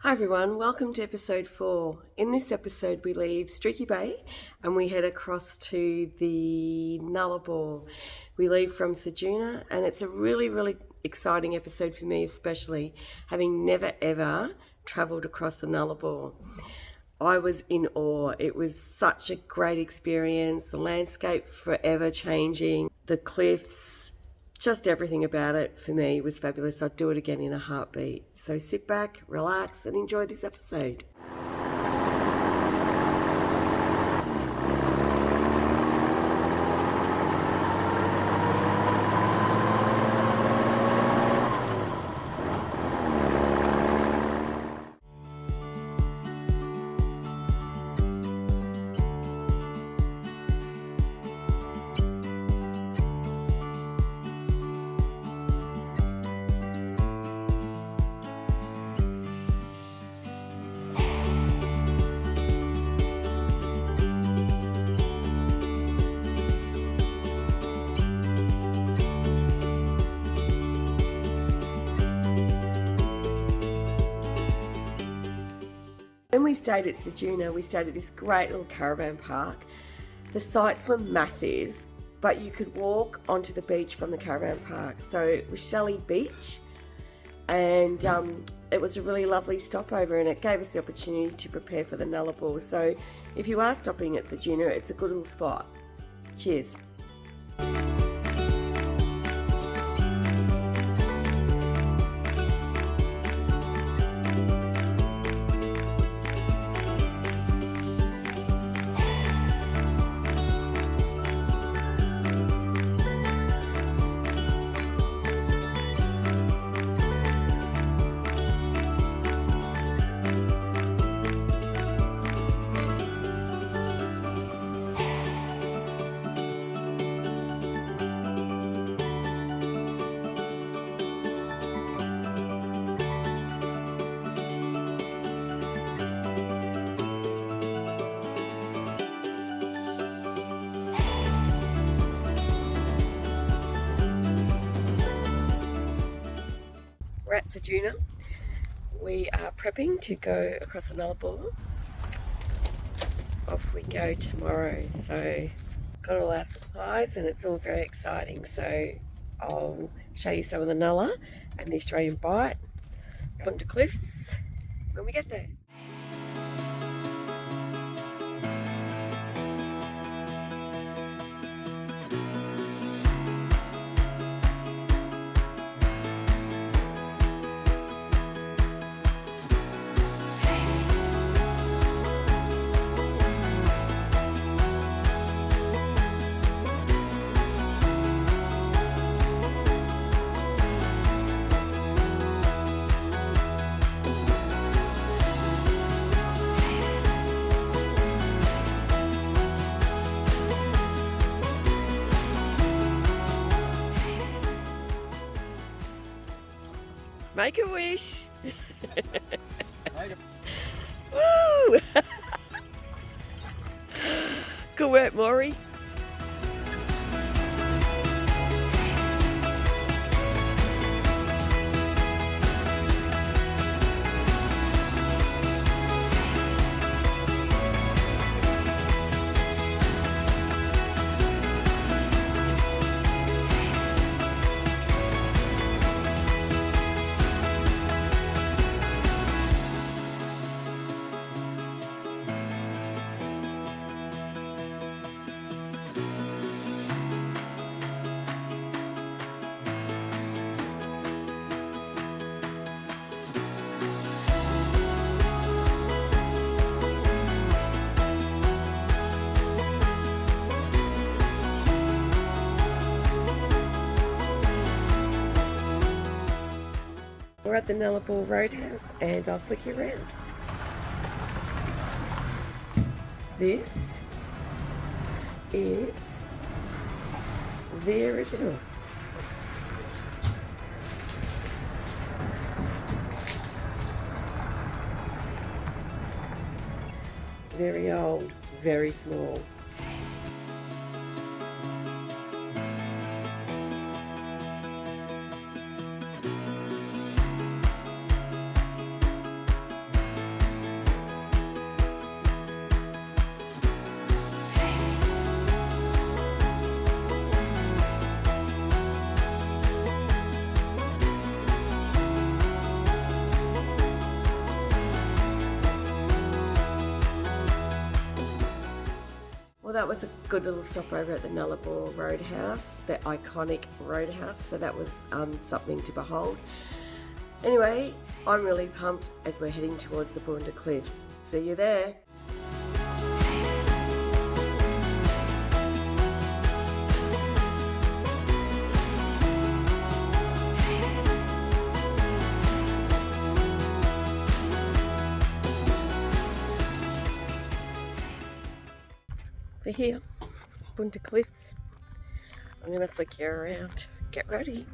Hi everyone, welcome to episode 4. In this episode we leave Streaky Bay and we head across to the Nullarbor. We leave from Ceduna and it's a really exciting episode for me, especially having never ever travelled across the Nullarbor. I was in awe. It was such a great experience. The landscape forever changing, the cliffs, just everything about it for me was fabulous. I'd do it again in a heartbeat. So sit back, relax, and enjoy this episode. When we stayed at Ceduna, we stayed at this great little caravan park. The sites were massive, but you could walk onto the beach from the caravan park. So it was Shelley Beach, and it was a really lovely stopover, and it gave us the opportunity to prepare for the Nullarbor. So if you are stopping at Ceduna, it's a good little spot. Cheers. We're at Ceduna. We are prepping to go across the Nullarbor. Off we go tomorrow. So got all our supplies and it's all very exciting. So I'll show you some of the Nulla and the Australian Bight up onto cliffs when we get there. Make a wish. Woo! Good work, Maury. We're at the Nullarbor Roadhouse and I'll flick you around. This is the original. Very old, very small. that was a good little stopover at the Nullarbor Roadhouse, the iconic roadhouse, so that was something to behold. Anyway, I'm really pumped as we're heading towards the Boonda Cliffs. See you there. We're here, Boonda Cliffs. I'm going to flick you around. Get ready.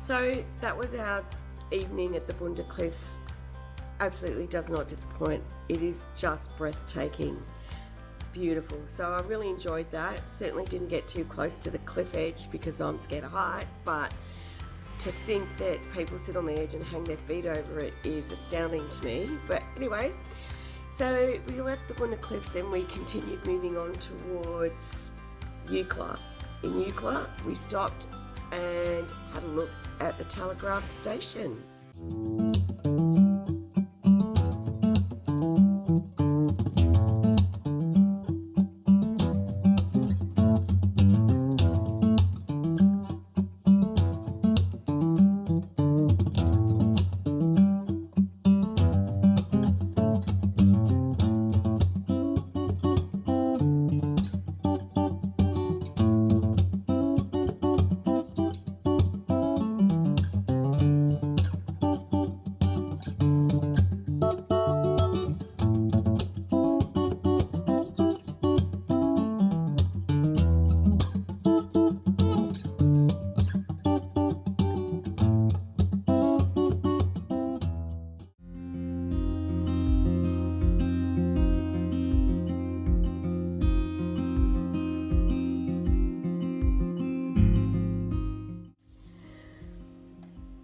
So that was our evening at the Bunda Cliffs. Absolutely does not disappoint. It is just breathtaking. Beautiful. So I really enjoyed that. Certainly didn't get too close to the cliff edge because I'm scared of height, but to think that people sit on the edge and hang their feet over it is astounding to me. But anyway, so we left the Bunda Cliffs and we continued moving on towards Eucla. In Eucla, we stopped and had a look at the telegraph station.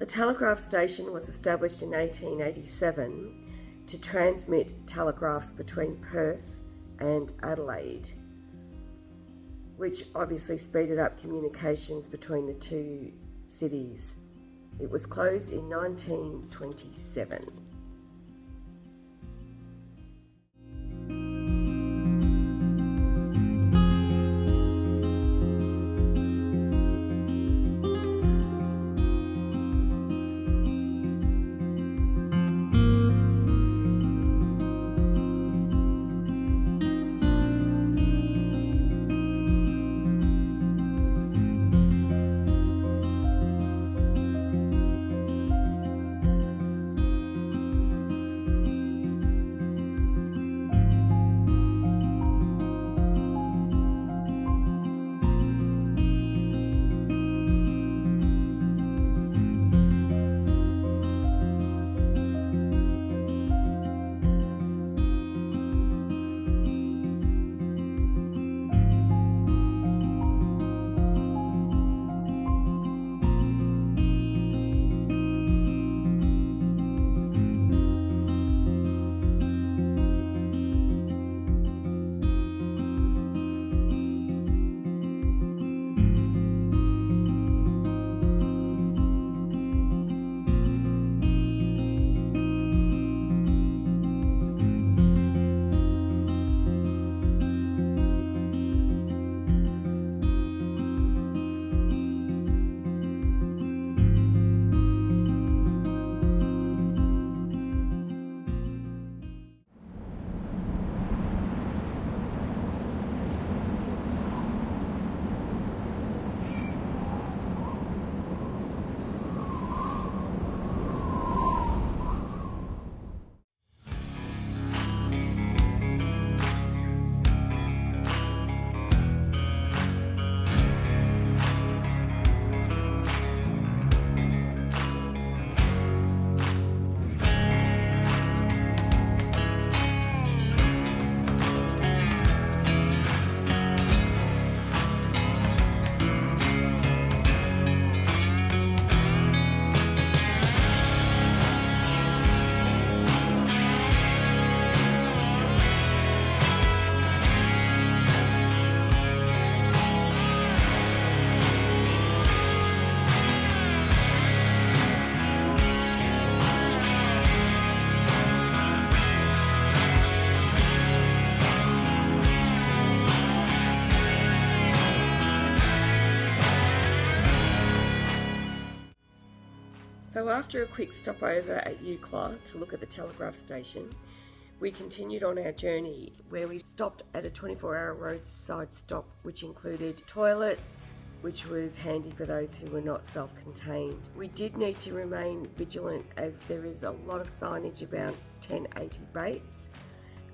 The telegraph station was established in 1887 to transmit telegraphs between Perth and Adelaide, which obviously speeded up communications between the two cities. It was closed in 1927. So after a quick stopover at Eucla to look at the telegraph station, we continued on our journey where we stopped at a 24-hour roadside stop which included toilets, which was handy for those who were not self-contained. We did need to remain vigilant as there is a lot of signage about 1080 baits,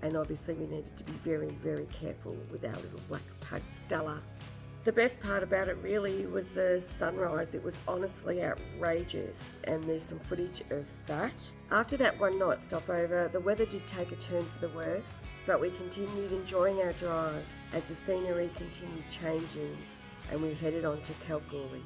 and obviously we needed to be very, very careful with our little black pug Stella. The best part about it really was the sunrise. It was honestly outrageous, and there's some footage of that. After that one night stopover, the weather did take a turn for the worst, but we continued enjoying our drive as the scenery continued changing and we headed on to Kalgoorlie.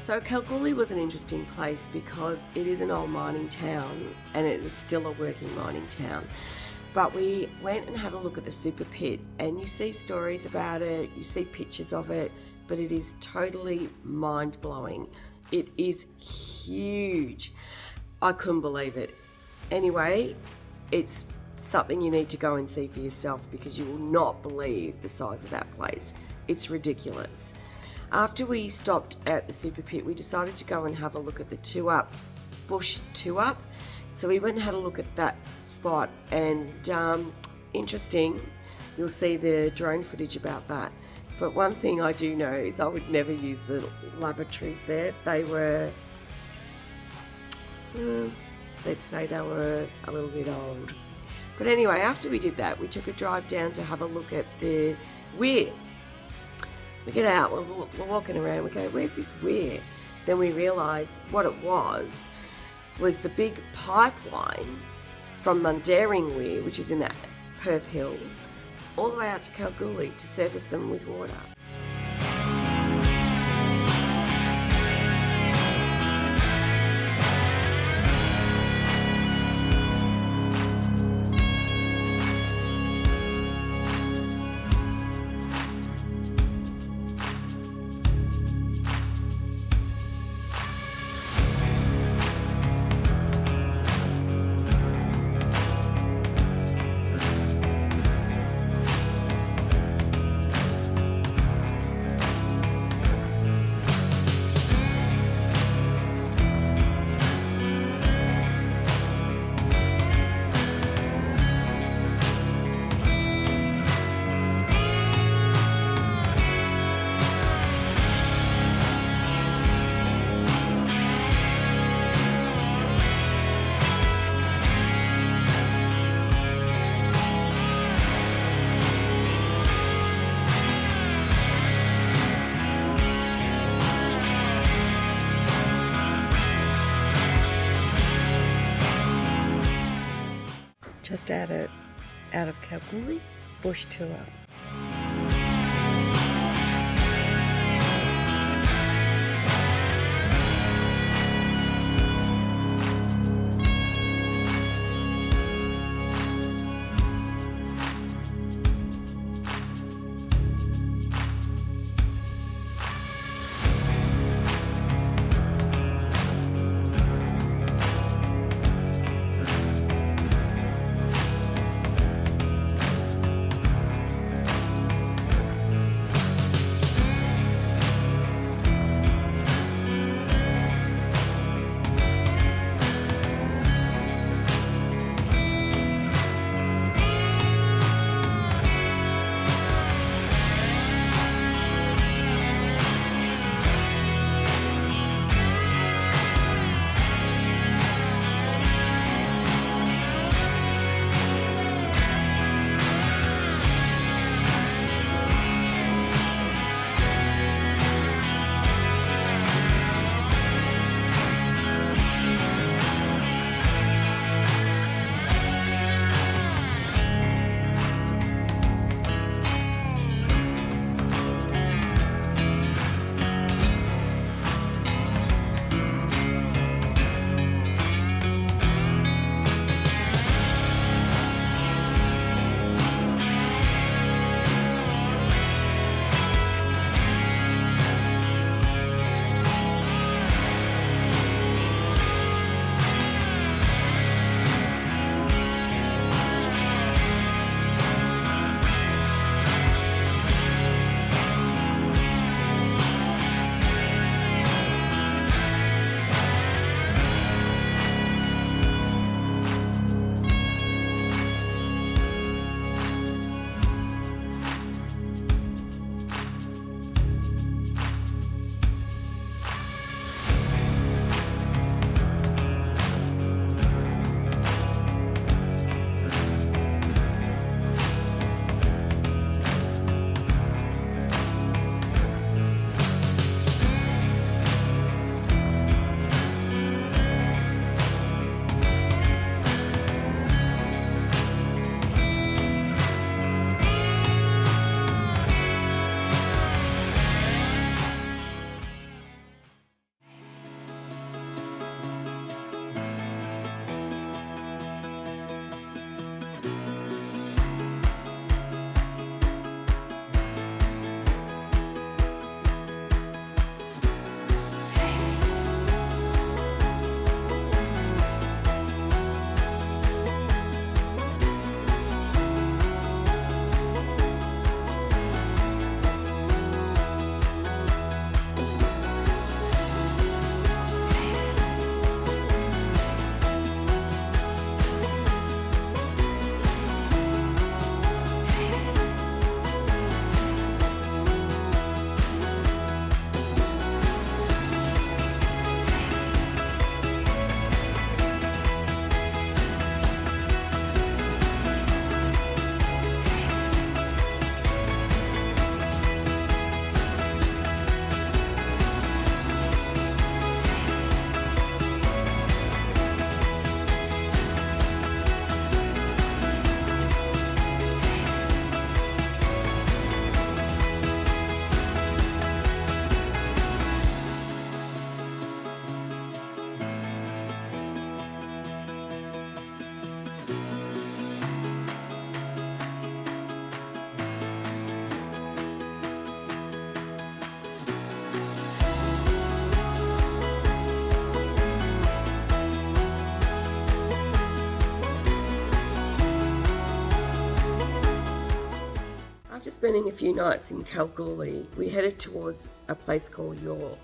So Kalgoorlie was an interesting place because it is an old mining town and it is still a working mining town. But we went and had a look at the super pit, and you see stories about it, you see pictures of it, but it is totally mind-blowing. It is huge. I couldn't believe it. Anyway, it's something you need to go and see for yourself because you will not believe the size of that place. It's ridiculous. After we stopped at the super pit, we decided to go and have a look at the bush 2-up. So we went and had a look at that spot, and interesting, you'll see the drone footage about that. But one thing I do know is I would never use the lavatories there. They were, let's say they were a little bit old. But anyway, after we did that, we took a drive down to have a look at the weir. We get out, we're walking around, we go, where's this weir? Then we realise what it was the big pipeline from Mundaring Weir, which is in that Perth Hills, all the way out to Kalgoorlie to service them with water. Just out of Kalgoorlie, bush tour. spending a few nights in Kalgoorlie, we headed towards a place called York,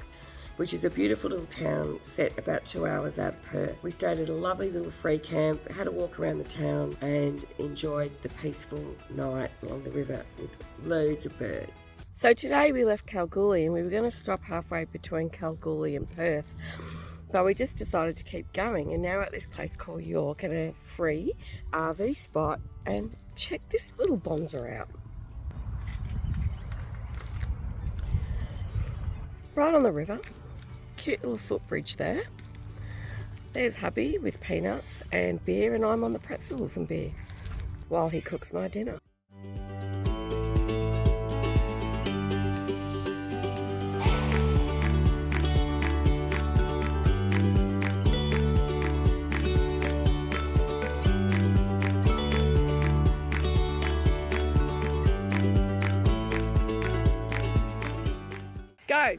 which is a beautiful little town set about 2 hours out of Perth. We stayed at a lovely little free camp, had a walk around the town and enjoyed the peaceful night along the river with loads of birds. So today we left Kalgoorlie and we were going to stop halfway between Kalgoorlie and Perth, but we just decided to keep going, and now we're at this place called York at a free RV spot, and check this little bonzer out. Right on the river, cute little footbridge there. There's hubby with peanuts and beer, and I'm on the pretzels and beer while he cooks my dinner. Go!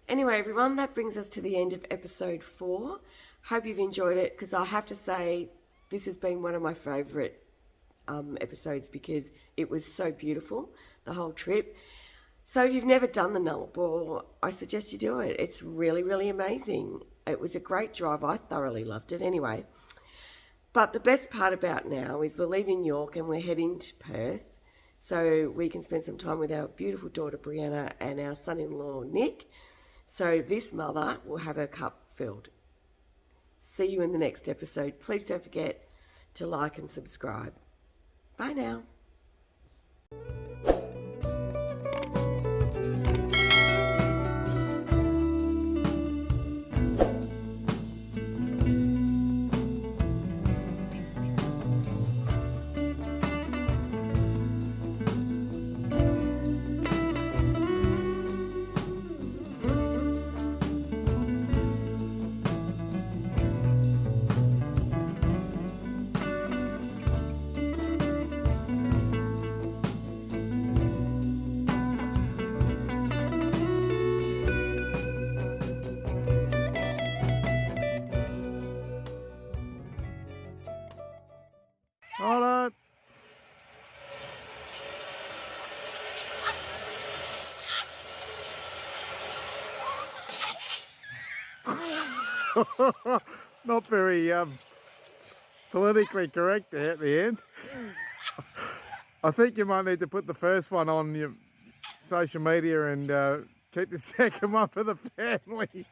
Anyway, everyone, that brings us to the end of episode 4. Hope you've enjoyed it, because I have to say this has been one of my favourite episodes because it was so beautiful, the whole trip. So if you've never done the Nullarbor, I suggest you do it. It's really, really amazing. It was a great drive. I thoroughly loved it anyway. But the best part about now is we're leaving York and we're heading to Perth, so we can spend some time with our beautiful daughter Brianna and our son-in-law Nick. So this mother will have her cup filled. See you in the next episode. Please don't forget to like and subscribe. Bye now. Hold on. Not very politically correct there at the end. I think you might need to put the first one on your social media and keep the second one for the family.